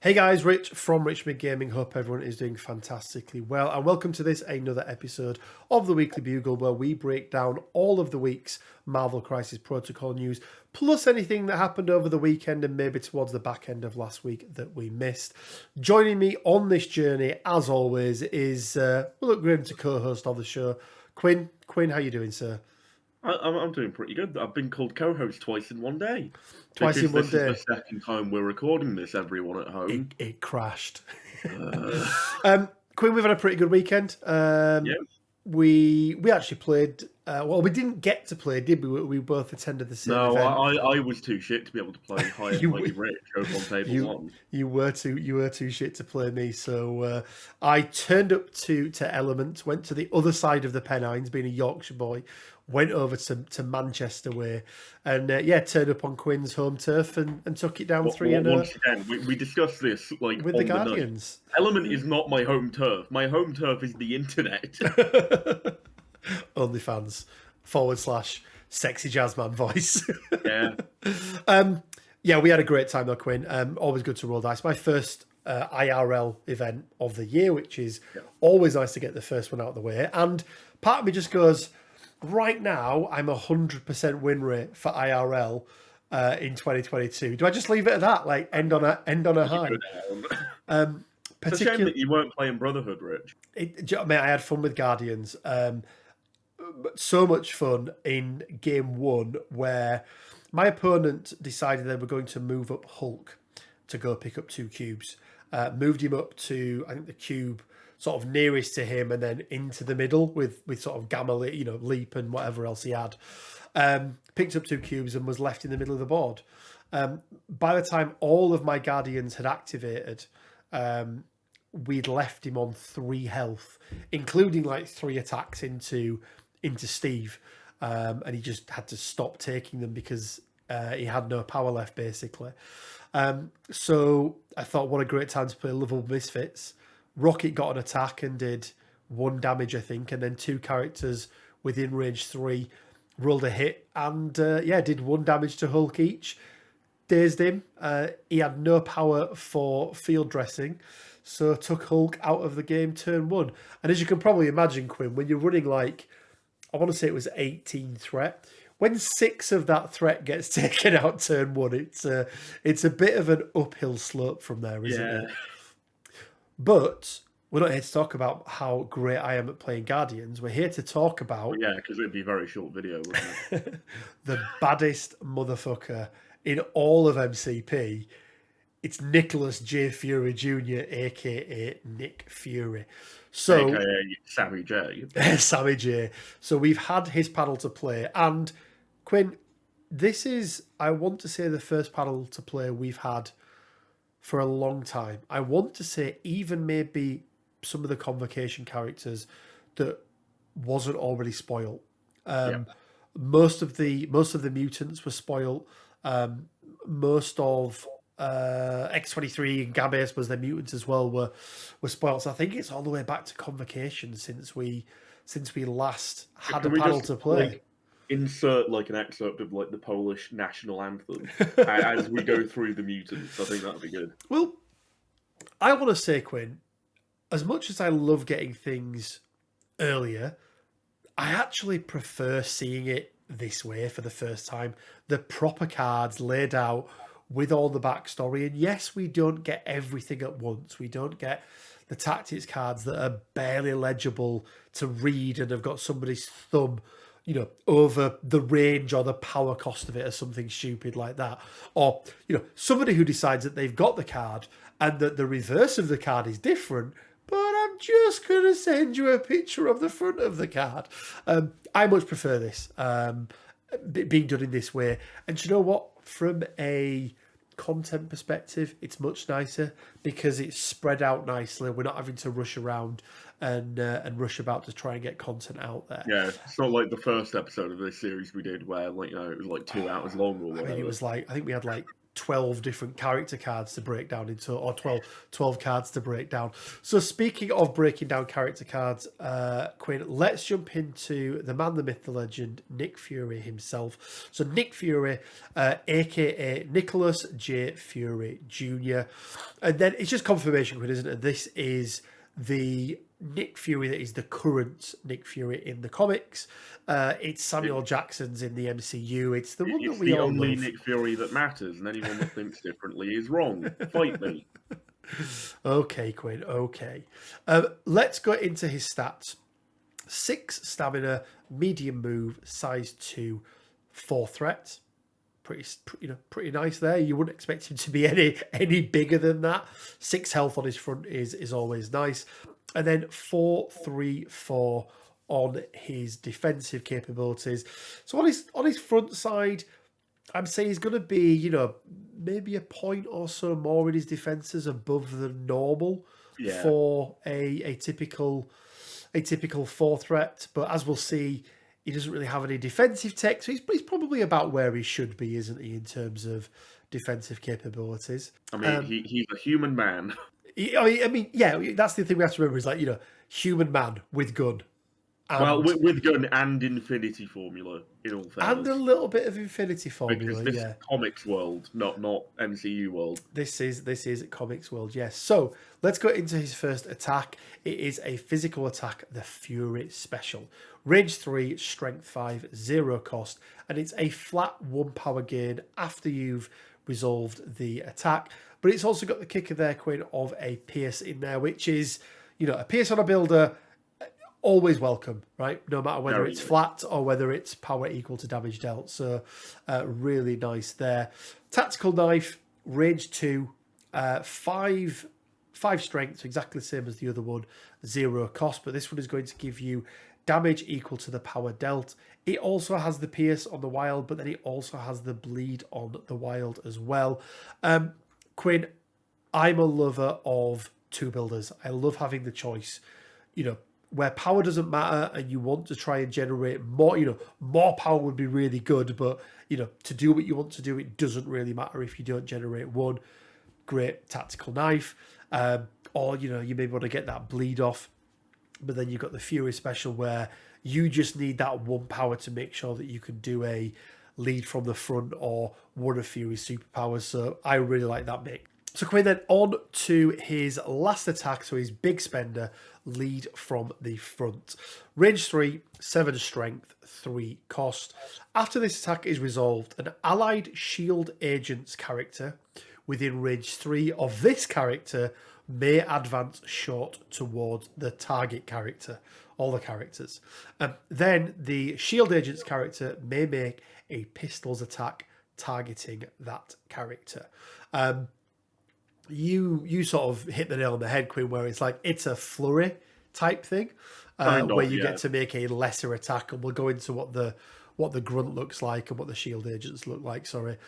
Hey guys, Rich from Richmond Gaming. Hope everyone is doing fantastically well, and welcome to this another episode of the Weekly Bugle, where we break down all of the week's Marvel Crisis Protocol news, plus anything that happened over the weekend and maybe towards the back end of last week that we missed. Joining me on this journey, as always, is Will Grim to co-host of the show, Quinn. Quinn, how you doing, sir? I'm doing pretty good. I've been called co-host twice in one day. Twice in one day. This is the second time we're recording this, everyone at home. It crashed. Quinn, we've had a pretty good weekend. Yeah. We actually played. Well, we didn't get to play, did we? We both attended the same event. No, I was too shit to be able to play High and Mighty Rich over on table one. You were too shit to play me. So I turned up to Element, went to the other side of the Pennines, being a Yorkshire boy, went over to Manchester way, and turned up on Quinn's home turf and took it down 3-0. Once again, we discussed this like with the Guardians. Element is not my home turf. My home turf is the internet. OnlyFans / sexy jazzman voice. Yeah. We had a great time though, Quinn. Always good to roll dice. My first IRL event of the year, which is always nice to get the first one out of the way. And part of me just goes, right now, I'm 100% win rate for IRL in 2022. Do I just leave it at that? Like end on a high. It's a shame that you weren't playing Brotherhood, Rich. I had fun with Guardians. So much fun in game one where my opponent decided they were going to move up Hulk to go pick up 2 cubes. Moved him up to, I think, the cube sort of nearest to him and then into the middle with sort of gamma, leap and whatever else he had. Picked up 2 cubes and was left in the middle of the board. By the time all of my Guardians had activated, we'd left him on 3 health, including like 3 attacks into Steve, and he just had to stop taking them because he had no power left, basically. So I thought, what a great time to play Lovable Misfits. Rocket got an attack and did 1 damage, I think, and then 2 characters within range 3 rolled a hit and did 1 damage to Hulk each. Dazed him. He had no power for field dressing, so took Hulk out of the game turn 1. And as you can probably imagine, Quinn, when you're running like, I want to say it was 18 threat, when 6 of that threat gets taken out turn 1, it's a bit of an uphill slope from there, isn't it? But we're not here to talk about how great I am at playing Guardians. We're here to talk about... Yeah, because it'd be a very short video, wouldn't it? the baddest motherfucker in all of MCP. It's Nicholas J. Fury Jr., a.k.a. Nick Fury. So, a.k.a. Sammy J. Sammy J. So we've had his paddle to play. And, Quinn, this is, I want to say, the first paddle to play we've had for a long time. I want to say even maybe some of the Convocation characters that wasn't already spoiled. Most of the mutants were spoiled. Most of X-23 and Gabes was their mutants as well were spoiled. So I think it's all the way back to Convocation since we last had a paddle to play. Insert like an excerpt of like the Polish national anthem as we go through the mutants. I think that'd be good. Well, I want to say, Quinn, as much as I love getting things earlier, I actually prefer seeing it this way for the first time. The proper cards laid out with all the backstory. And yes, we don't get everything at once. We don't get the tactics cards that are barely legible to read and have got somebody's thumb, over the range or the power cost of it or something stupid like that. Or, somebody who decides that they've got the card and that the reverse of the card is different, but I'm just going to send you a picture of the front of the card. I much prefer this, being done in this way. And you know what? From a content perspective, it's much nicer because it's spread out nicely. We're not having to rush around and rush about to try and get content out there. Yeah, it's not like the first episode of this series we did where it was like 2 hours long or whatever. I mean, it was like, I think we had like 12 different character cards to break down into, or 12 cards to break down. So speaking of breaking down character cards, Quinn, let's jump into the man, the myth, the legend, Nick Fury himself. So Nick Fury, aka Nicholas J. Fury Jr. And then it's just confirmation, Quinn, isn't it? This is the Nick Fury that is the current Nick Fury in the comics. It's Samuel Jackson's in the MCU. It's the one that we all only love. Nick Fury that matters, and anyone that thinks differently is wrong. Fight me. Okay, Quinn. Okay. Let's go into his stats. 6 stamina, medium move, size 2, 4 threat. Pretty nice there. You wouldn't expect him to be any bigger than that. 6 health on his front is always nice. And then 4-3-4 on his defensive capabilities. So on his front side, I'd say he's going to be, maybe a point or so more in his defenses above the normal for a typical 4 threat. But as we'll see, he doesn't really have any defensive tech, so he's probably about where he should be, isn't he, in terms of defensive capabilities? I mean, he's a human man. I mean, yeah, that's the thing we have to remember is like, human man with gun. Well, with gun and infinity formula, in all fairness. And a little bit of infinity formula, because this is comics world, not MCU world. This is comics world, yes. So let's go into his first attack. It is a physical attack, the Fury Special. Range 3, strength 5, 0 cost, and it's a flat 1 power gain after you've resolved the attack. But it's also got the kicker there, Quinn, of a pierce in there, which is, a pierce on a builder, always welcome, right? No matter whether it's flat or whether it's power equal to damage dealt. So really nice there. Tactical knife, range 2, 5 strength, so exactly the same as the other one, 0 cost, but this one is going to give you damage equal to the power dealt. It also has the pierce on the wild, but then it also has the bleed on the wild as well. Quinn, I'm a lover of 2 builders. I love having the choice, where power doesn't matter and you want to try and generate more, more power would be really good, but, to do what you want to do, it doesn't really matter if you don't generate 1. Great tactical knife. Or, you maybe want to get that bleed off, but then you've got the Fury Special where you just need that 1 power to make sure that you can do a lead from the front or one of Fury's superpowers. So I really like that bit. So Quinn, then on to his last attack, so his big spender, lead from the front. Range 3, 7 strength, 3 cost. After this attack is resolved, an allied S.H.I.E.L.D. agent's character within range 3 of this character may advance short towards the target character, all the characters. Then the S.H.I.E.L.D. agent's character may make a pistols attack targeting that character. You sort of hit the nail on the head, Quinn, where it's like it's a flurry type thing, where you get to make a lesser attack, and we'll go into what the Grunt looks like and what the S.H.I.E.L.D. agents look like. Sorry,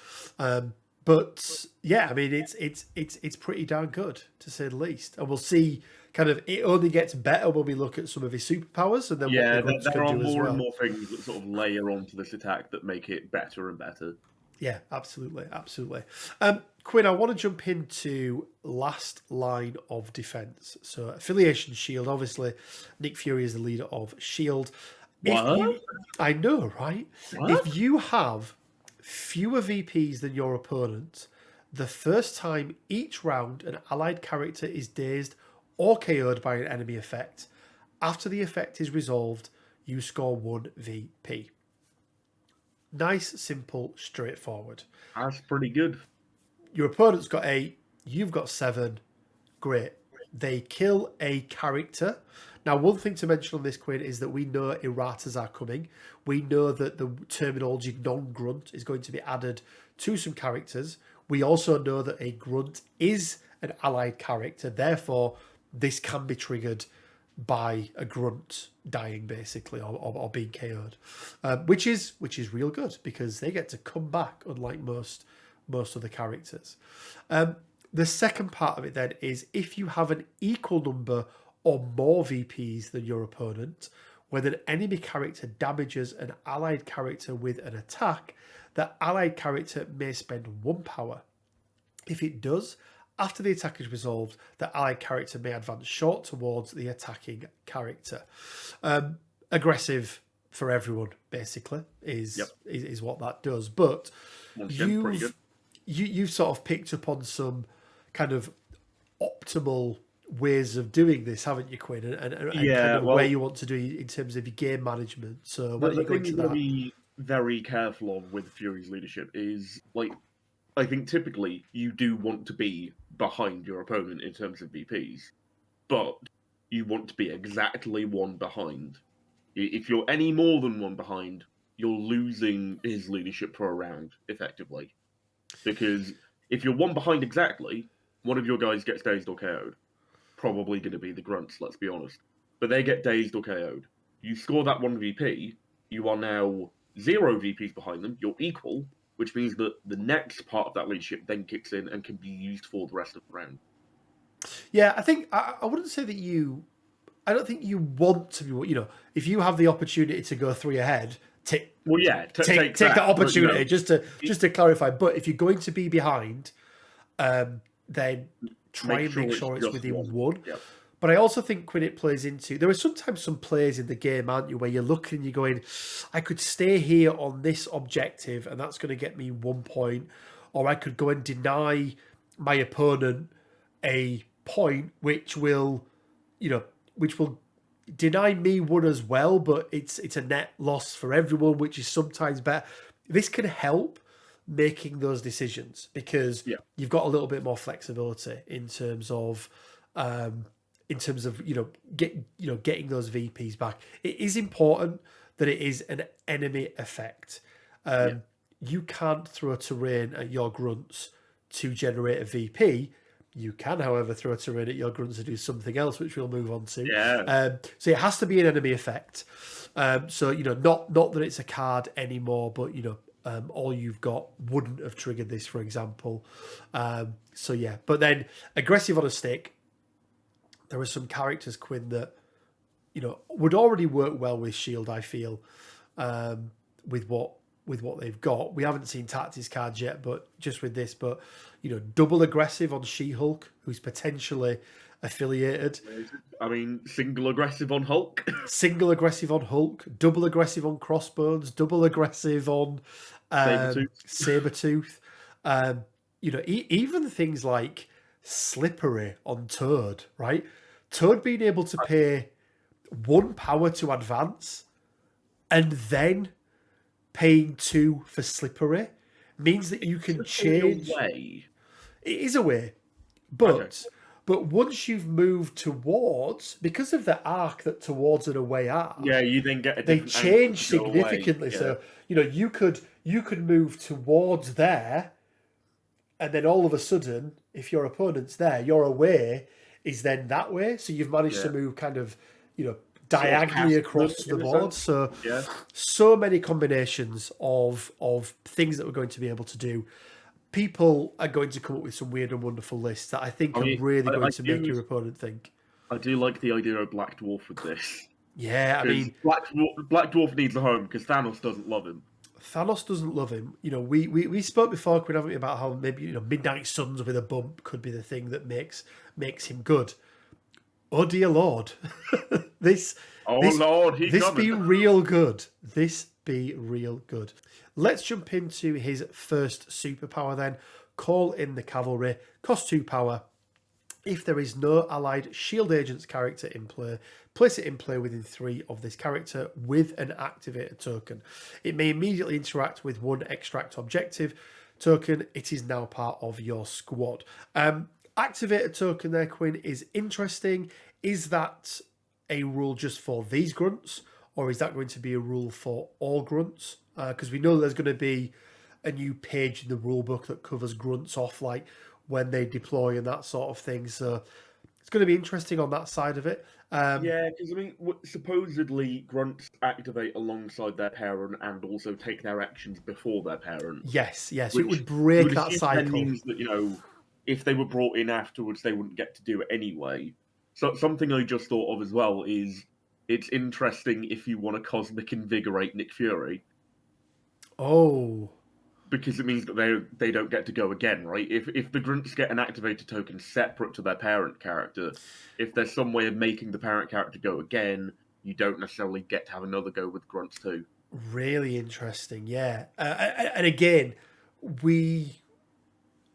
but yeah, I mean it's pretty darn good to say the least, and we'll see. Kind of, it only gets better when we look at some of his superpowers, and then what the Grunts there can are do as more well. and more things that sort of layer onto this attack that make it better and better. Yeah, absolutely. Quinn, I want to jump into last line of defense. So affiliation S.H.I.E.L.D. Obviously, Nick Fury is the leader of S.H.I.E.L.D. I know, right? What? If you have fewer VPs than your opponent, the first time each round an allied character is dazed or KO'd by an enemy effect, after the effect is resolved, you score 1 VP. Nice, simple, straightforward. That's pretty good. Your opponent's got 8, you've got 7. Great. They kill a character. Now, one thing to mention on this, Quinn, is that we know erratas are coming. We know that the terminology non-grunt is going to be added to some characters. We also know that a grunt is an allied character. Therefore, this can be triggered by a grunt dying, basically, or being KO'd, which is real good because they get to come back, unlike most of the characters. The second part of it then is if you have an equal number or more VPs than your opponent, when an enemy character damages an allied character with an attack, the allied character may spend 1 power If it does, after the attack is resolved, the allied character may advance short towards the attacking character. Aggressive for everyone, basically, Yep. is what that does. But Once again, pretty good. you've sort of picked up on some kind of optimal ways of doing this, haven't you, Quinn? And kind Yeah, of where well, you want to do it in terms of your game management. So why the, don't the you go thing into you've got to that? be very careful of with Fury's leadership is, like, I think typically you do want to be behind your opponent in terms of VPs, but you want to be exactly one behind. If you're any more than one behind, you're losing his leadership for a round, effectively. Because if you're one behind exactly, one of your guys gets dazed or KO'd. Probably going to be the Grunts, let's be honest. But they get dazed or KO'd. You score that one VP, you are now 0 VPs behind them, you're equal, which means that the next part of that leadership then kicks in and can be used for the rest of the round. Yeah, I think I wouldn't say that you. I don't think you want to be. You know, if you have the opportunity to go 3 ahead, take Well, yeah, take that, that but, opportunity. Just to clarify. But if you're going to be behind, then try make and make sure it's sure it's just within one. one. Yeah. But I also think when it plays into, there are sometimes some plays in the game, aren't you, where you're looking and you're going, I could stay here on this objective and that's going to get me 1 point, or I could go and deny my opponent a point, which will, you know, which will deny me one as well, but it's a net loss for everyone, which is sometimes better. This can help making those decisions because Yeah. you've got a little bit more flexibility in terms of getting those VPs back. It is important that it is an enemy effect. Yeah. You can't throw a terrain at your grunts to generate a VP. You can, however, throw a terrain at your grunts to do something else, which we'll move on to. Yeah. So it has to be an enemy effect. So not that it's a card anymore, but all you've got wouldn't have triggered this, for example. So yeah, but then aggressive on a stick. There are some characters, Quinn, that would already work well with Shield. I feel with what they've got. We haven't seen Tactics cards yet, but just with this, but double aggressive on She-Hulk, who's potentially affiliated. I mean, single aggressive on Hulk. Single aggressive on Hulk, double aggressive on Crossbones, double aggressive on Sabretooth. Even things like Slippery on Toad, right? Toad being able to pay 1 power to advance and then paying 2 for Slippery means that you can change. Way. It is a way, but Okay. but once you've moved towards, because of the arc that towards and away are, Yeah, you then get a they different angle change to go away. significantly. Yeah. So you could move towards there, and then all of a sudden, if your opponent's there, your away is then that way. So you've managed to move kind of diagonally across the board. So yeah. so many combinations of things that we're going to be able to do. People are going to come up with some weird and wonderful lists that I think are really going to make your opponent think. I do like the idea of Black Dwarf with this. Yeah, I mean, Black Dwarf needs a home because Thanos doesn't love him. Thanos doesn't love him. We spoke before, Quinn, haven't we, about how maybe Midnight Suns with a bump could be the thing that makes him good. Oh dear Lord, this be real good. This be real good. Let's jump into his first superpower then. Call in the cavalry. Cost 2 power. If there is no allied S.H.I.E.L.D. agent's character in play, place it in play within 3 of this character with an activated token. It may immediately interact with 1 extract objective token. It is now part of your squad. Activated token there, Quinn, is interesting. Is that a rule just for these grunts, or is that going to be a rule for all grunts? Because we know there's going to be a new page in the rulebook that covers grunts off, like when they deploy and that sort of thing. So it's going to be interesting on that side of it. Yeah, because I mean, supposedly grunts activate alongside their parent and also take their actions before their parent. Yes. It would break that cycle. That means that if they were brought in afterwards, they wouldn't get to do it anyway. So something I just thought of as well is it's interesting if you want to cosmic invigorate Nick Fury. Oh. because it means that they don't get to go again, right? If the Grunts get an activated token separate to their parent character, if there's some way of making the parent character go again, you don't necessarily get to have another go with Grunts too. Really interesting, yeah. And again, we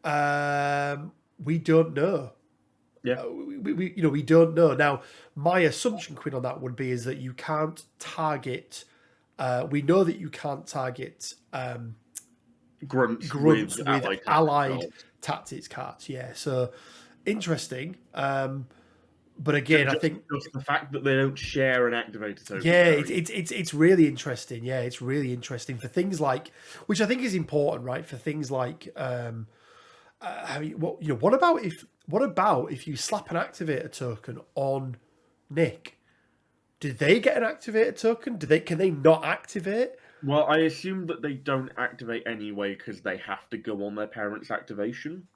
don't know. Yeah. We don't know. Now, my assumption, Quinn, on that would be is that you can't target. We know that you can't target Grunts Grunts with with allied allied tactics cards. Yeah, so interesting. But cards. again, I think Just the fact that they don't share an activated token. yeah, it's really interesting. Yeah, it's really interesting for things like, which I think is important, right? For things like, what about if you slap an activator token on Nick? Do they get an activator token? Can they not activate? Well, I assume that they don't activate anyway because they have to go on their parents' activation.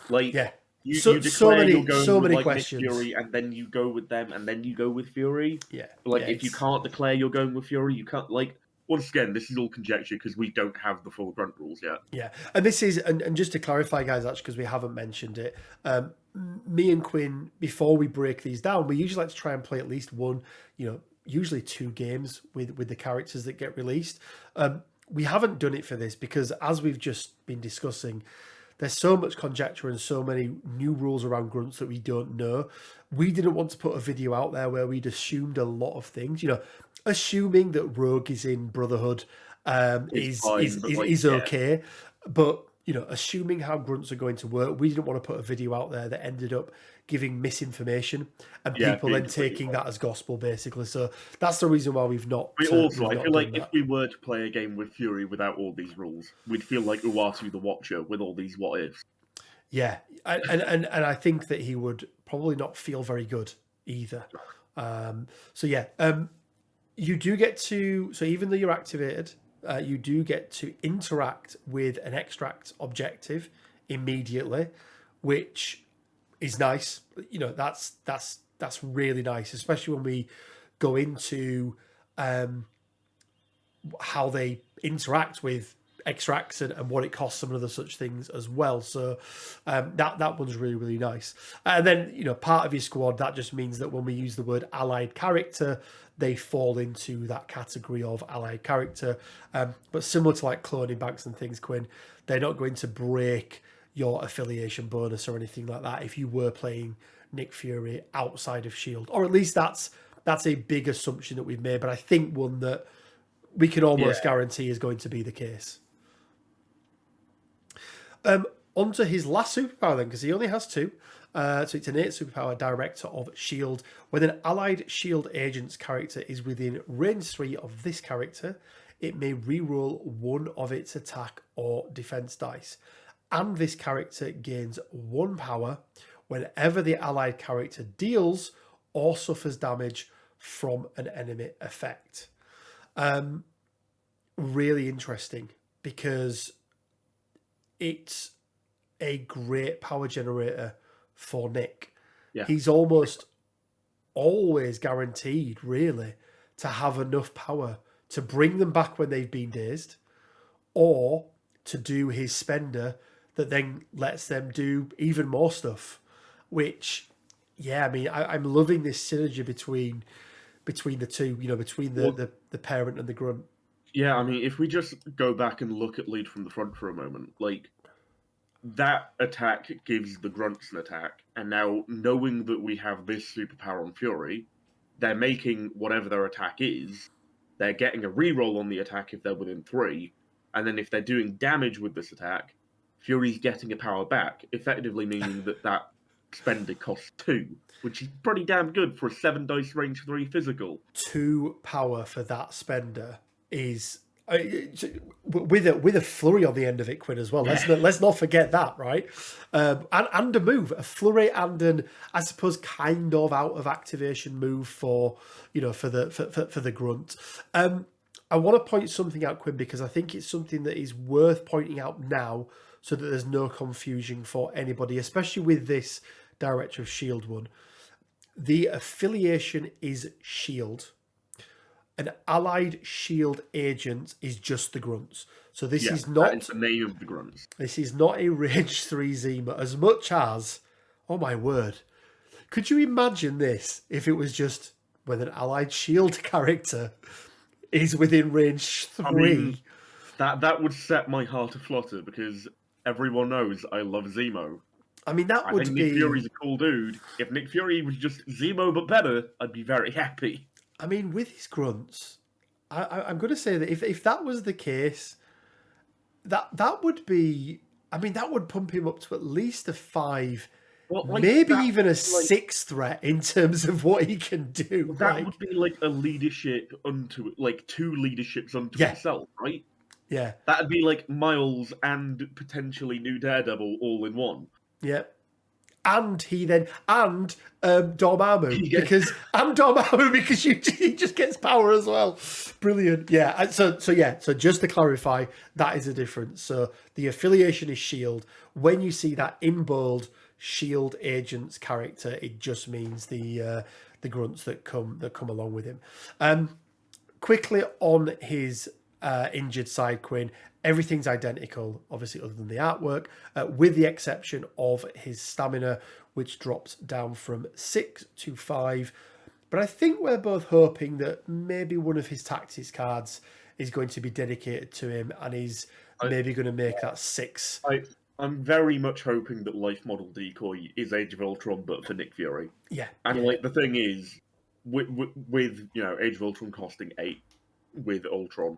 Like Yeah. you So declare you're many going with like Nick questions. Fury, and then you go with them, and then you go with Fury. Yeah. But, like Yeah, if you can't declare you're going with Fury, you can't. Like once again, this is all conjecture because we don't have the full Grunt rules yet. yeah, and this is and just to clarify, guys, actually, because we haven't mentioned it, me and Quinn, before we break these down, we usually like to try and play at least one, usually 2 games with the characters that get released. We haven't done it for this because, as we've just been discussing, there's so much conjecture and so many new rules around Grunts that we don't know. We didn't want to put a video out there where we'd assumed a lot of things. Assuming that Rogue is in Brotherhood It's fine, but, like, is yeah. okay, but assuming how Grunts are going to work, we didn't want to put a video out there that ended up giving misinformation and Yeah, people being then completely taking wrong. that as gospel, basically. So that's the reason why we've not. But We've also, I not feel like done if that. we were to play a game with Fury without all these rules, we'd feel like Uatu the Watcher with all these what ifs. Yeah, and I think that he would probably not feel very good either. So yeah, you do get to, so even though you're activated, you do get to interact with an extract objective immediately, which is nice. That's really nice, especially when we go into how they interact with extracts and what it costs and other such things as well. So that one's really, really nice. And then, part of your squad, that just means that when we use the word allied character, they fall into that category of allied character. But similar to like cloning banks and things, Quinn, they're not going to break your affiliation bonus or anything like that if you were playing Nick Fury outside of S.H.I.E.L.D. Or at least that's a big assumption that we've made, but I think one that we can almost guarantee is going to be the case. Onto his last superpower then, because he only has 2. So it's innate superpower, Director of S.H.I.E.L.D. When an allied S.H.I.E.L.D. agent's character is within range 3 of this character, it may reroll one of its attack or defense dice. And this character gains 1 power whenever the allied character deals or suffers damage from an enemy effect. Really interesting because it's a great power generator for Nick. Yeah. He's almost always guaranteed, really, to have enough power to bring them back when they've been dazed, or to do his spender that then lets them do even more stuff. Which, yeah, I mean, I'm loving this synergy between the two, between the parent and the Grunt. Yeah, I mean, if we just go back and look at Lead from the Front for a moment, like, that attack gives the Grunts an attack, and now knowing that we have this superpower on Fury, they're making whatever their attack is, they're getting a reroll on the attack if they're within 3, and then if they're doing damage with this attack, Fury's getting a power back, effectively meaning that spender costs 2, which is pretty damn good for a 7 dice range 3 physical. 2 power for that spender is with a flurry on the end of it, Quinn, as well. Let's not forget that, right? And a move, a flurry, and an, I suppose, kind of out of activation move for the Grunt. I want to point something out, Quinn, because I think it's something that is worth pointing out now, so that there's no confusion for anybody, especially with this Director of S.H.I.E.L.D. one. The affiliation is S.H.I.E.L.D. an allied shield agent is just the grunts. So this Yeah, is that is not the name of the grunts. a range 3 Zima as much as, oh my word, could you imagine this if it was just when an allied shield character is within range I mean, 3? that would set my heart aflutter because everyone knows I love Zemo. I mean, that I think would Nick Fury's be, a cool dude. If Nick Fury was just Zemo but better, I'd be very happy. I mean, with his grunts, I'm going to say that if that was the case, that would be, I mean, that would pump him up to at least a 5, Well, like maybe that, even a like 6 threat in terms of what he can do. that Like, would be like a leadership unto like two leaderships unto yeah, itself, right? yeah, That'd be like Miles and potentially new Daredevil all in one. yeah. And he then Dormammu Yeah. because he just gets power as well. Brilliant, yeah. And so just to clarify, that is a difference. So the affiliation is Shield. When you see that in bold Shield agents character, it just means the grunts that come along with him. Quickly on his injured side, Quinn, everything's identical, obviously, other than the artwork, with the exception of his stamina, which drops down from 6 to 5. But I think we're both hoping that maybe one of his tactics cards is going to be dedicated to him and he's I, maybe going to make that 6. I'm very much hoping that Life Model Decoy is Age of Ultron, but for Nick Fury. Yeah. And Yeah. like the thing is, with Age of Ultron costing 8 with Ultron,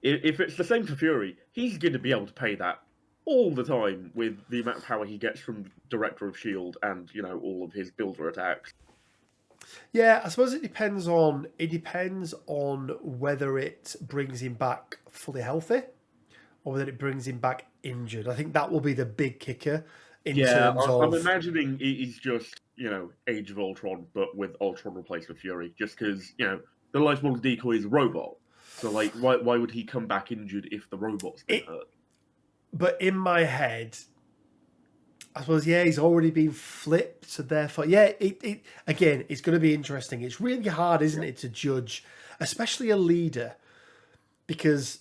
if it's the same for Fury, he's going to be able to pay that all the time with the amount of power he gets from Director of Shield and all of his builder attacks. Yeah, I suppose it depends on whether it brings him back fully healthy or whether it brings him back injured. I think that will be the big kicker in terms I'm of. imagining he's just Age of Ultron, but with Ultron replaced with Fury, just because the Life Model Decoy is a robot. So like, why would he come back injured if the robot's been hurt? But in my head, I suppose, yeah, he's already been flipped, so therefore, yeah, again, it's going to be interesting. It's really hard, isn't it, to judge, especially a leader, because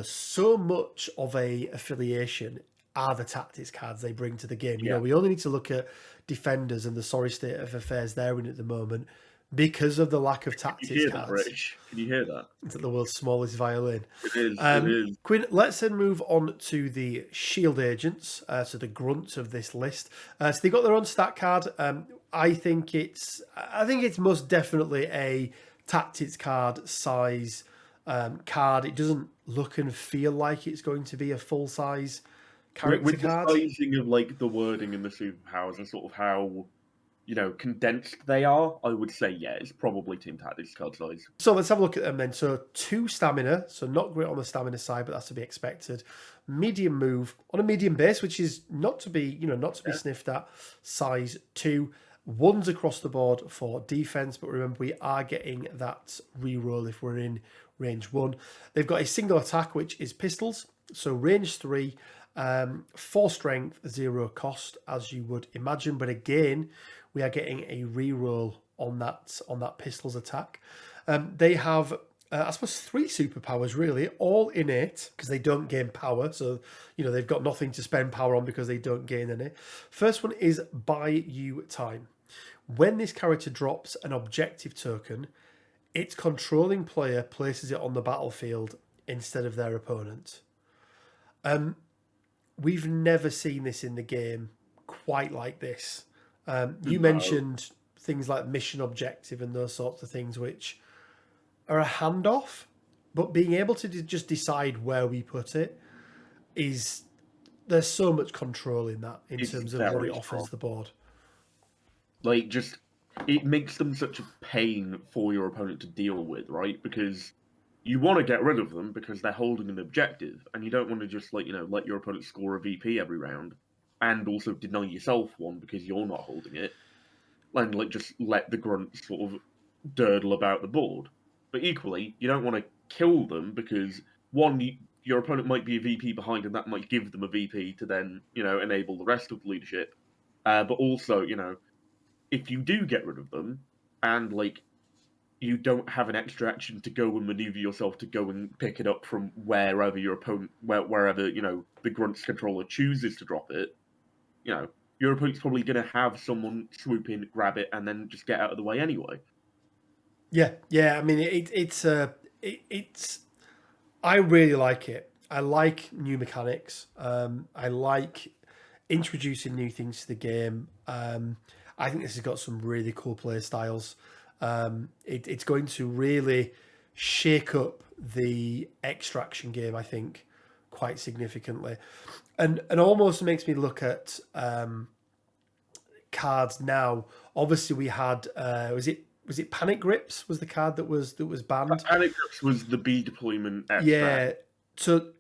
so much of a affiliation are the tactics cards they bring to the game. We only need to look at defenders and the sorry state of affairs they're in at the moment because of the lack of tactics Can you hear cards. that, Rich? Can you hear that? It's the world's smallest violin. It is. It is. Quinn, let's then move on to the Shield agents, so the grunts of this list. So they got their own stat card. I think it's most definitely a tactics card size card. It doesn't look and feel like it's going to be a full size character with card. The sizing of like the wording and the superpowers and sort of how condensed they are, I would say it's probably Team Tactics card size. So let's have a look at them then. So 2 stamina, so not great on the stamina side, but that's to be expected. Medium move on a medium base, which is not to be sniffed at. Size 2. 1s across the board for defense, but remember we are getting that reroll if we're in range 1. They've got a single attack, which is pistols. So range 3, 4 strength, 0 cost, as you would imagine. But again, we are getting a reroll on that pistols attack. They have, I suppose, 3 superpowers really, all innate because they don't gain power. So they've got nothing to spend power on because they don't gain any. First one is buy you time. When this character drops an objective token, its controlling player places it on the battlefield instead of their opponent. We've never seen this in the game quite like this. You mentioned things like mission objective and those sorts of things, which are a handoff, but being able to just decide where we put it there's so much control in that in terms of what it offers the board. Like, just it makes them such a pain for your opponent to deal with, right? Because you want to get rid of them because they're holding an objective, and you don't want to just let your opponent score a VP every round, and also deny yourself one because you're not holding it, and just let the grunts sort of durdle about the board. But equally, you don't want to kill them because one, your opponent might be a VP behind, and that might give them a VP to then enable the rest of the leadership. But also, if you do get rid of them, and you don't have an extra action to go and maneuver yourself to go and pick it up from wherever your opponent, wherever the Grunts controller chooses to drop it. Your opponent's probably going to have someone swoop in, grab it, and then just get out of the way anyway. Yeah. I mean, it's I really like it. I like new mechanics. I like introducing new things to the game. I think this has got some really cool play styles. It's going to really shake up the extraction game, I think, quite significantly, and almost makes me look at cards now. Obviously, we had was it Panic Grips was the card that was banned. Panic Grips was the B deployment extract. Yeah, so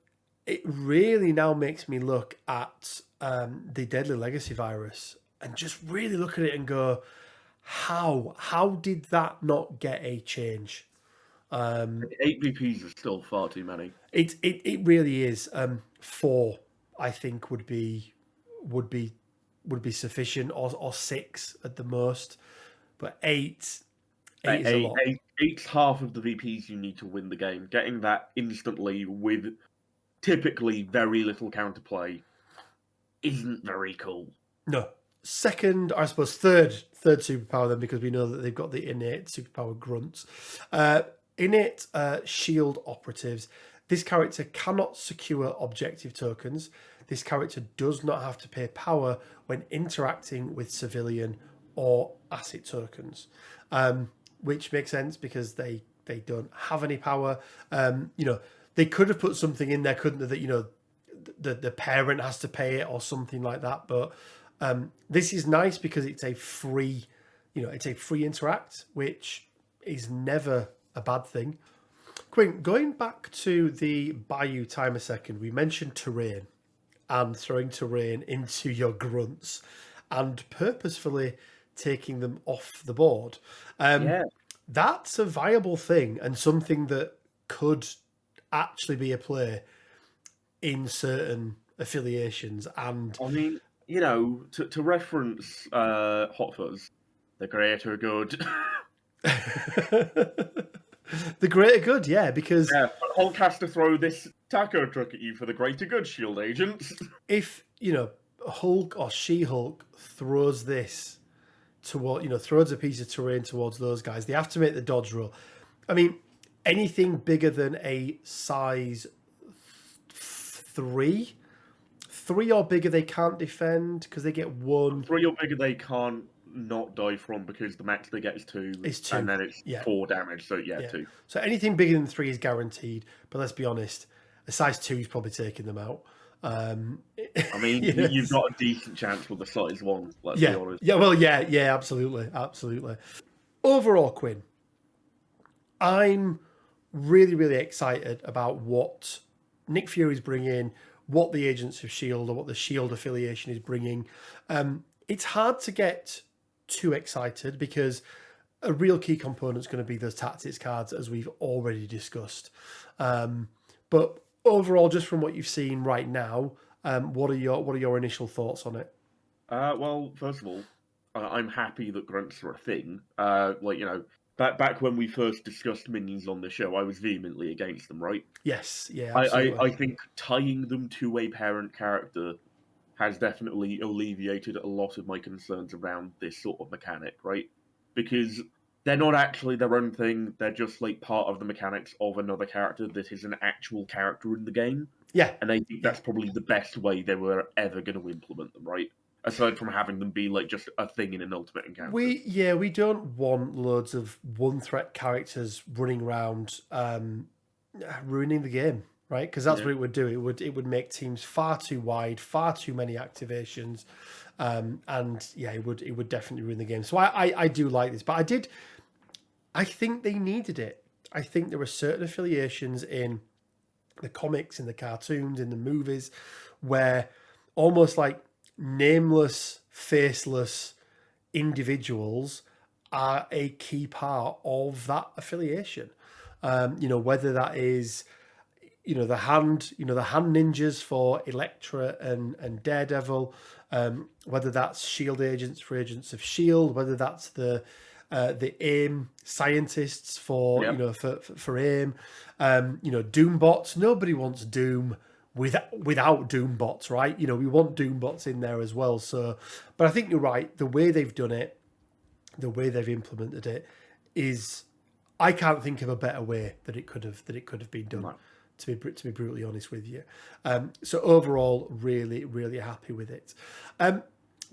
it really now makes me look at the Deadly Legacy virus and just really look at it and go, how did that not get a change? 8 VPs is still far too many. It really is. 4, I think, would be sufficient, or 6 at the most. But 8 is a lot. 8's half of the VPs you need to win the game. Getting that instantly with typically very little counterplay isn't very cool. No. Second, I suppose third superpower then, because we know that they've got the innate superpower Grunts. Innate shield operatives. This character cannot secure objective tokens. This character does not have to pay power when interacting with civilian or asset tokens, which makes sense because they don't have any power. They could have put something in there, couldn't they, that the parent has to pay it or something like that. But this is nice because it's a free interact, which is never a bad thing. Quinn, going back to the Bayou time a second, we mentioned terrain and throwing terrain into your Grunts and purposefully taking them off the board. That's a viable thing and something that could actually be a play in certain affiliations. And I mean, to reference Hot Fuzz, the greater good. The greater good, yeah, because but Hulk has to throw this taco truck at you for the greater good, Shield agents. If Hulk or She-Hulk throws this throws a piece of terrain towards those guys, they have to make the dodge roll. I mean, anything bigger than a size 3 or bigger, they can't defend because they get 1. 3 or bigger, they can't not die from because the max they get is 2. It's 2. And then it's 4 damage, so 2. So anything bigger than 3 is guaranteed, but let's be honest, a size 2 is probably taking them out. I mean, you've got a decent chance with the size 1, let's be honest. Yeah, absolutely. Overall, Quinn, I'm really, really excited about what Nick Fury's bringing, what the Agents of S.H.I.E.L.D. or what the S.H.I.E.L.D. affiliation is bringing. It's hard to get too excited because a real key component is going to be those tactics cards, as we've already discussed. But overall, just from what you've seen right now, what are your initial thoughts on it? Well, first of all, I'm happy that grunts are a thing. Back when we first discussed minions on the show, I was vehemently against them, right? Yes, yeah, absolutely. I think tying them to a parent character has definitely alleviated a lot of my concerns around this sort of mechanic, right? Because they're not actually their own thing. They're just like part of the mechanics of another character that is an actual character in the game. Yeah. And I think that's probably the best way they were ever going to implement them, right? Aside from having them be like just a thing in an Ultimate encounter. We don't want loads of one-threat characters running around ruining the game, right? Because that's what it would do. It would make teams far too wide, far too many activations, and it would definitely ruin the game. So I do like this, but I think they needed it. I think there were certain affiliations in the comics, in the cartoons, in the movies, where almost like nameless, faceless individuals are a key part of that affiliation. Whether that is, the hand ninjas for Elektra and Daredevil, whether that's Shield agents for Agents of S.H.I.E.L.D., whether that's the the AIM scientists for Yep. for AIM. Doom bots. Nobody wants Doom without Doom bots, right? We want Doom bots in there as well. So, but I think you're right. The way they've done it, the way they've implemented it, is I can't think of a better way that it could have been done. No. To be brutally honest with you, so overall, really, really happy with it.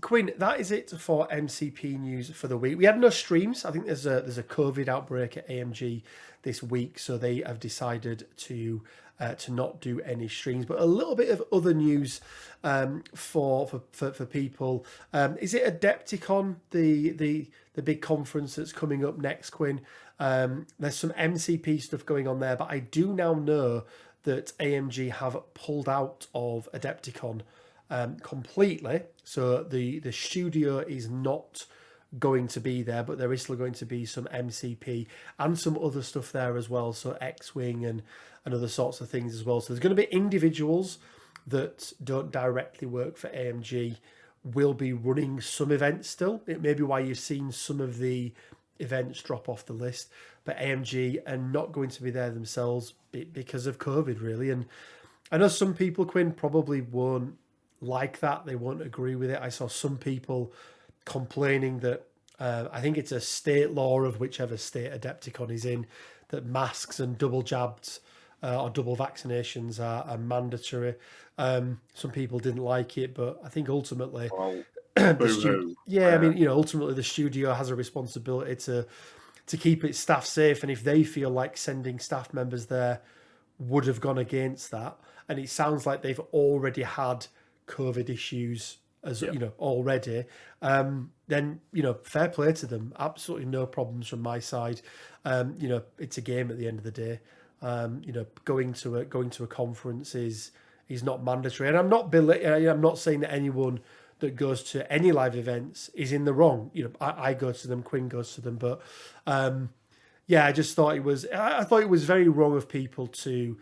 Quinn, that is it for MCP news for the week. We had no streams. I think there's a COVID outbreak at AMG this week, so they have decided to not do any streams. But a little bit of other news for people. Is it Adepticon, the big conference that's coming up next, Quinn? There's some MCP stuff going on there, but I do now know that AMG have pulled out of Adepticon completely. So the studio is not going to be there, but there is still going to be some MCP and some other stuff there as well. So X-Wing and other sorts of things as well. So there's going to be individuals that don't directly work for AMG will be running some events still. It may be why you've seen some of the events drop off the list, but AMG are not going to be there themselves because of COVID, really. And I know some people, Quinn, probably won't like that. They won't agree with it. I saw some people complaining that I think it's a state law of whichever state Adepticon is in, that masks and double jabbed or double vaccinations are mandatory. Some people didn't like it, but I think ultimately, Well, ultimately the studio has a responsibility to keep its staff safe, and if they feel like sending staff members there would have gone against that, and it sounds like they've already had COVID issues already, then fair play to them. Absolutely no problems from my side. It's a game at the end of the day. Going to a conference is not mandatory, and I'm not saying that anyone that goes to any live events is in the wrong. I go to them, Quinn goes to them, but I just thought I thought it was very wrong of people to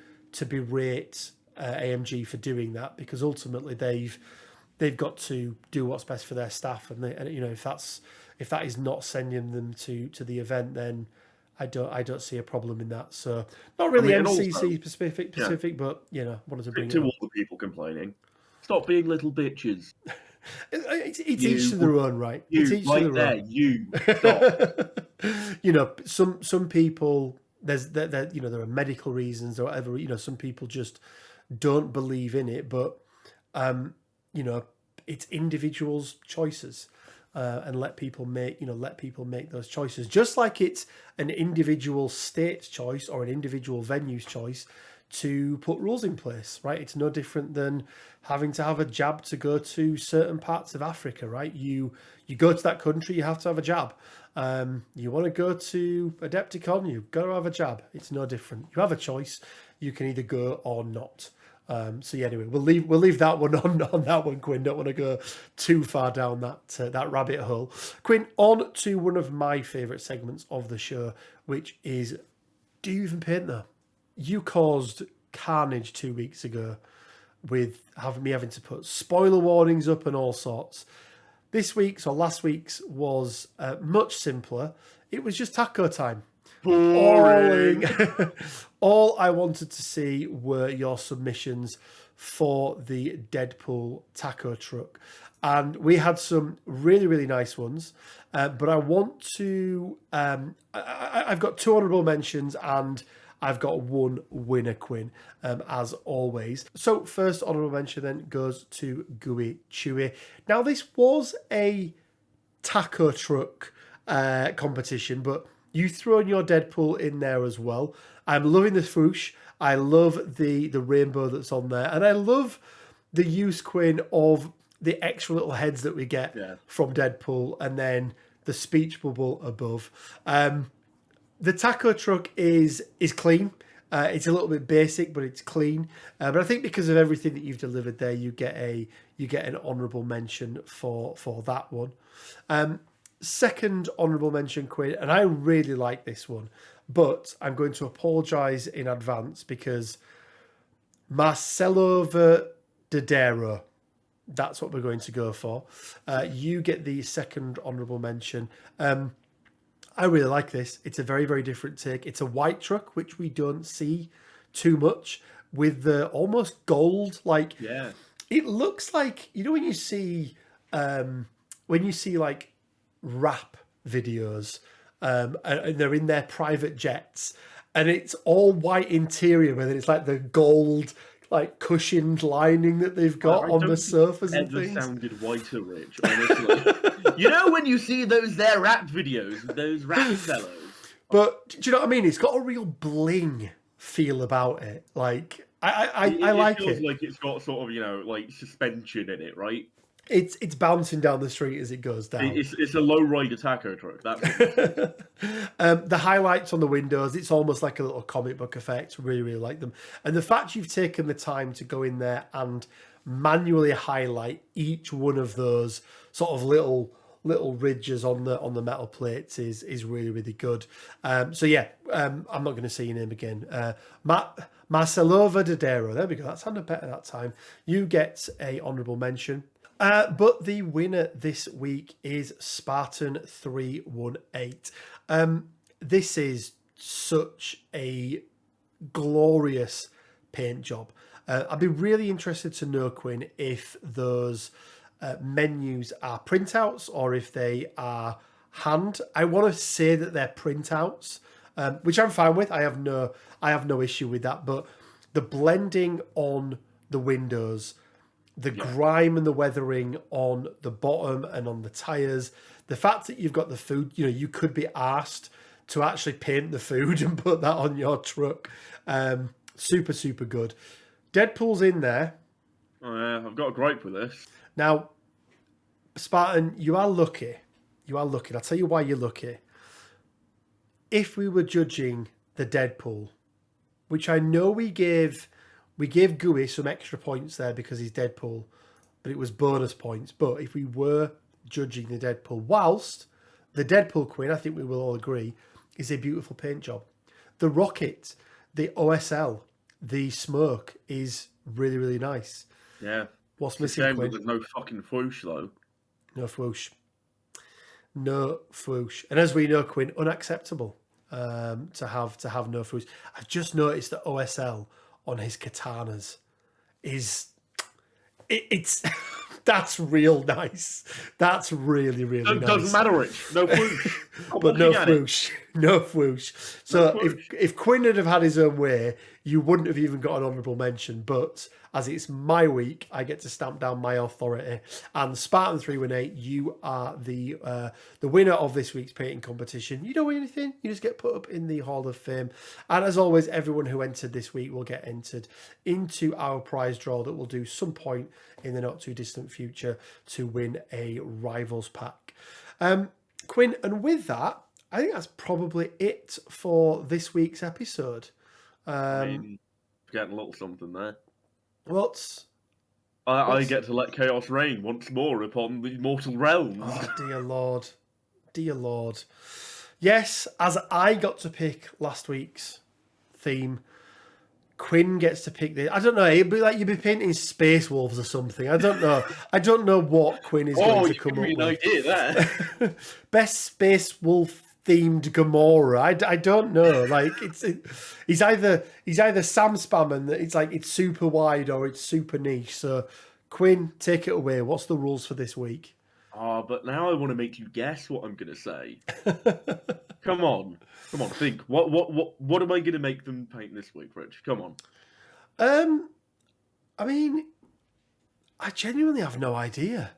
berate AMG for doing that, because ultimately they've got to do what's best for their staff, and if that is not sending them to the event, then I don't see a problem in that. So not really MCC specific, but wanted to bring it to up. all the people complaining. Stop being little bitches. It's each to their own, right? It's each to their own. You stop. Some people there are medical reasons or whatever. Some people just don't believe in it, but it's individuals' choices. And let people make those choices, just like it's an individual state's choice or an individual venue's choice to put rules in place, right? It's no different than having to have a jab to go to certain parts of Africa, right? You go to that country, you have to have a jab. You want to go to Adepticon, you've got to have a jab. It's no different. You have a choice. You can either go or not. Anyway, we'll leave that one on that one, Quinn. Don't want to go too far down that rabbit hole. Quinn, on to one of my favourite segments of the show, which is, do you even paint there? You caused carnage 2 weeks ago with having to put spoiler warnings up and all sorts. This week's or last week's was much simpler. It was just taco time. Boring. All I wanted to see were your submissions for the Deadpool taco truck. And we had some really, really nice ones. But I want to... I've got 2 honourable mentions and I've got 1 winner, Quinn, as always. So first honourable mention then goes to Gooey Chewy. Now, this was a taco truck competition, but you throw in your Deadpool in there as well. I'm loving the swoosh. I love the rainbow that's on there. And I love the use, Quinn, of the extra little heads that we get from Deadpool and then the speech bubble above. The taco truck is clean. It's a little bit basic, but it's clean. But I think because of everything that you've delivered there, you get an honourable mention for that one. Second honourable mention, Quinn, and I really like this one, but I'm going to apologise in advance because Marcelo Verdadero, that's what we're going to go for. You get the second honourable mention. I really like this. It's a very, very different take. It's a white truck, which we don't see too much, with the almost gold. Like, Yeah. it looks like, you know, when you see like rap videos, and they're in their private jets, and it's all white interior, but then it's like the gold, like cushioned lining that they've got I on the don't sofas and ever things. sounded whiter, Rich, honestly. You know when you see those there rap videos, those rap fellows? But do you know what I mean? It's got a real bling feel about it. Like, I It like feels it. like it's got sort of, like suspension in it, right? It's bouncing down the street as it goes down. It's a low-rider taco truck. That's what it is. The highlights on the windows, it's almost like a little comic book effect. Really, really like them. And the fact you've taken the time to go in there and manually highlight each one of those sort of little ridges on the metal plates is really, really good. So yeah, I'm not going to say your name again. Marcelo Verdadero. There we go. That sounded better that time. You get a honourable mention. But the winner this week is Spartan 318. This is such a glorious paint job. I'd be really interested to know, Quinn, if those menus are printouts or if they are hand. I want to say that they're printouts, which I'm fine with. I have no issue with that. But the blending on the windows, the grime and the weathering on the bottom and on the tires, the fact that you've got the food, you could be asked to actually paint the food and put that on your truck. Super, super good. Deadpool's in there. Oh, yeah, I've got a gripe with this. Now, Spartan, you are lucky. You are lucky. I'll tell you why you're lucky. If we were judging the Deadpool, which I know we gave Gooey some extra points there because he's Deadpool, but it was bonus points. But if we were judging the Deadpool, whilst the Deadpool Queen, I think we will all agree, is a beautiful paint job. The rocket, the OSL, the smoke is really, really nice. Yeah. What's missing, Quinn? There's no fucking whoosh, though. No swoosh. No swoosh. And as we know, Quinn, unacceptable to have no swoosh. I've just noticed that OSL on his katanas it's that's real nice. That's really, really nice. Doesn't matter, Rich. No whoosh. But no whoosh. No whoosh. So if Quinn had have had his own way, you wouldn't have even got an honourable mention. But as it's my week, I get to stamp down my authority. And Spartan 318, you are the winner of this week's painting competition. You don't win anything. You just get put up in the Hall of Fame. And as always, everyone who entered this week will get entered into our prize draw that we'll do some point in the not too distant future to win a Rivals pack. Quinn, and with that, I think that's probably it for this week's episode. Forgetting a little something there. I get to let chaos reign once more upon the mortal realms. Oh, dear Lord. Dear Lord. Yes, as I got to pick last week's theme, Quinn gets to pick this. I don't know. It'd be like you'd be painting Space Wolves or something. I don't know. I don't know what Quinn is going to come up with. Oh, you give me an idea there. Best Space Wolf themed Gamora. I don't know. Like he's either Sam Spam and it's super wide or it's super niche. So Quinn, take it away. What's the rules for this week? But now I want to make you guess what I'm going to say. Come on, think. What am I going to make them paint this week, Rich? Come on. I mean, I genuinely have no idea.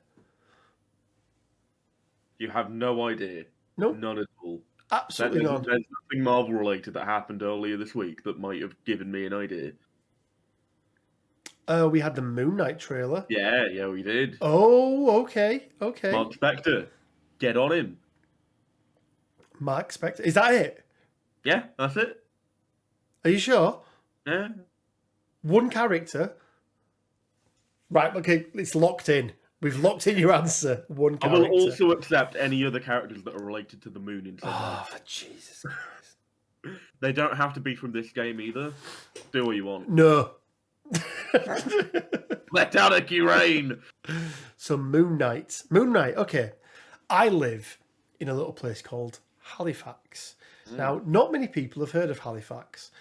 You have no idea? Nope. None at all. Absolutely none. There's nothing Marvel related that happened earlier this week that might have given me an idea. We had the Moon Knight trailer. Yeah, we did. Oh, okay. Mark Spector, get on him. Mark Spector. Is that it? Yeah, that's it. Are you sure? Yeah. One character? Right, okay, it's locked in. We've locked in your answer. One character. I will also accept any other characters that are related to the moon in some way. Oh, for Jesus Christ. They don't have to be from this game either. Do what you want. No. Let anarchy reign. So Moon Knight. Okay. I live in a little place called Halifax. Now, not many people have heard of Halifax.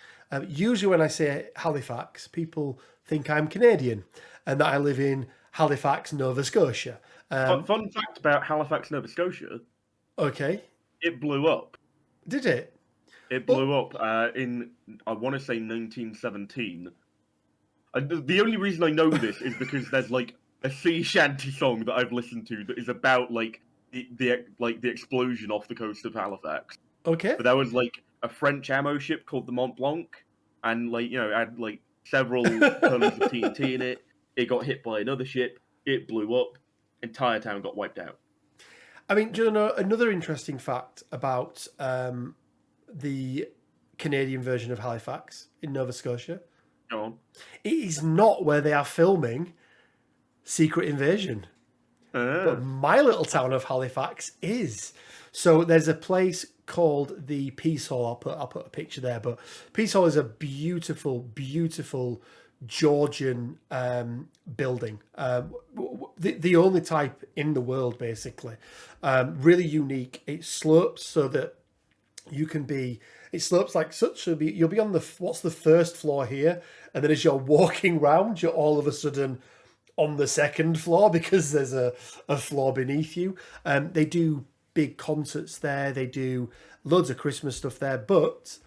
Usually when I say Halifax, people think I'm Canadian and that I live in Halifax, Nova Scotia. Fun fact about Halifax, Nova Scotia. Okay. It blew up. Did it? It blew up in, I want to say, 1917. The only reason I know this is because there's like a sea shanty song that I've listened to that is about like the explosion off the coast of Halifax. Okay. But there was like a French ammo ship called the Mont Blanc, and like it had like several tons of TNT in it. It got hit by another ship. It blew up. Entire town got wiped out. I mean, do you know another interesting fact about the Canadian version of Halifax in Nova Scotia? Go on. It is not where they are filming Secret Invasion. But my little town of Halifax is. So there's a place called the Peace Hall. I'll put a picture there. But Peace Hall is a beautiful, beautiful Georgian building. The only type in the world, basically. Really unique. It slopes so that you can be... It slopes like such. You'll be on the first floor here, and then as you're walking round, you're all of a sudden on the second floor because there's a floor beneath you. They do big concerts there. They do loads of Christmas stuff there. But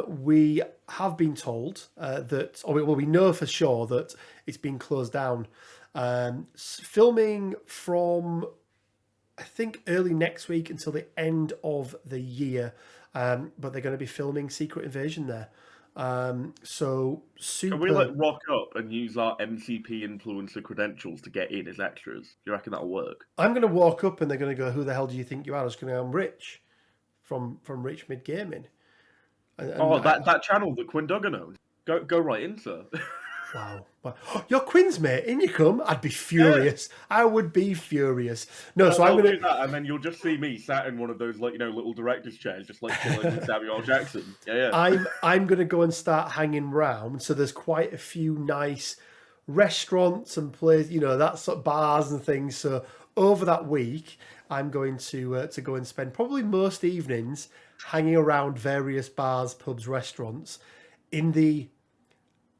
we have been told we know for sure that it's been closed down. Filming from, I think, early next week until the end of the year. But they're going to be filming Secret Invasion there. So super. Can we like rock up and use our MCP influencer credentials to get in as extras? Do you reckon that'll work? I'm going to walk up and they're going to go, "Who the hell do you think you are?" I was going to go, "I'm Rich from Rich Mid Gaming." And that channel that Quinn Duggan owns. Go right in, sir. Wow. You're Quinn's mate, in you come. I'd be furious. Yeah. I would be furious. No, so I'm going to do that, and then you'll just see me sat in one of those little director's chairs, just like chilling with Samuel L. Jackson. Yeah. I'm going to go and start hanging round. So there's quite a few nice restaurants and places, that sort of bars and things. So over that week, I'm going to go and spend probably most evenings hanging around various bars, pubs, restaurants in the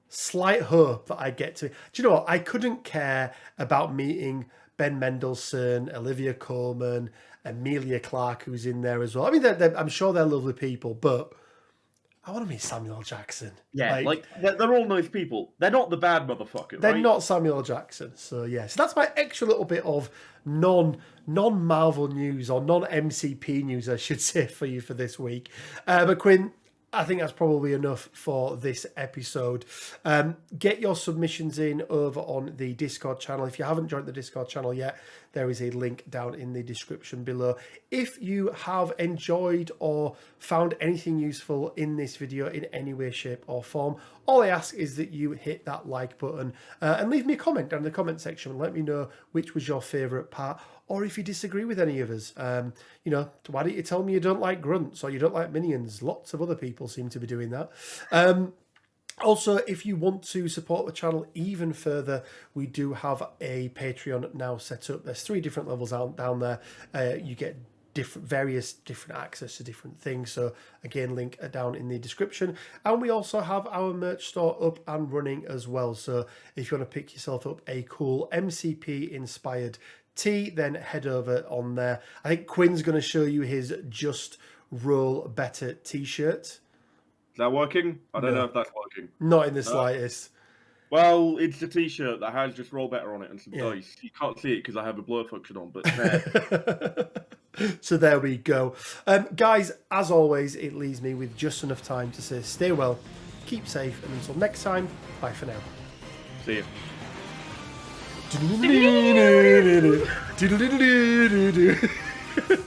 slight hope that I get to... Do you know what? I couldn't care about meeting Ben Mendelsohn, Olivia Colman, Amelia Clark, who's in there as well. I mean, I'm sure they're lovely people, but I want to meet Samuel L. Jackson. Yeah, they're all nice people. They're not the bad motherfucker, They're right? not Samuel L. Jackson. So, yeah. So that's my extra little bit of non-Marvel news, or non-MCP news, I should say, for you for this week. But Quinn, I think that's probably enough for this episode. Get your submissions in over on the Discord channel. If you haven't joined the Discord channel yet, there is a link down in the description below. If you have enjoyed or found anything useful in this video in any way, shape or form, all I ask is that you hit that like button and leave me a comment down in the comment section and let me know which was your favourite part, or if you disagree with any of us. Why don't you tell me you don't like Grunts or you don't like Minions? Lots of other people seem to be doing that. Also, if you want to support the channel even further, we do have a Patreon now set up. There's 3 different levels down there. You get various different access to different things. So again, link down in the description. And we also have our merch store up and running as well. So if you want to pick yourself up a cool MCP inspired tee, then head over on there. I think Quinn's going to show you his Just Roll Better t-shirt. Is that working? I don't know if that's working. Not in the slightest. Well, it's a t-shirt that has Just Roll Better on it and some dice. You can't see it because I have a blur function on, but there. So there we go. Guys, as always, it leaves me with just enough time to say stay well, keep safe, and until next time, bye for now. See you.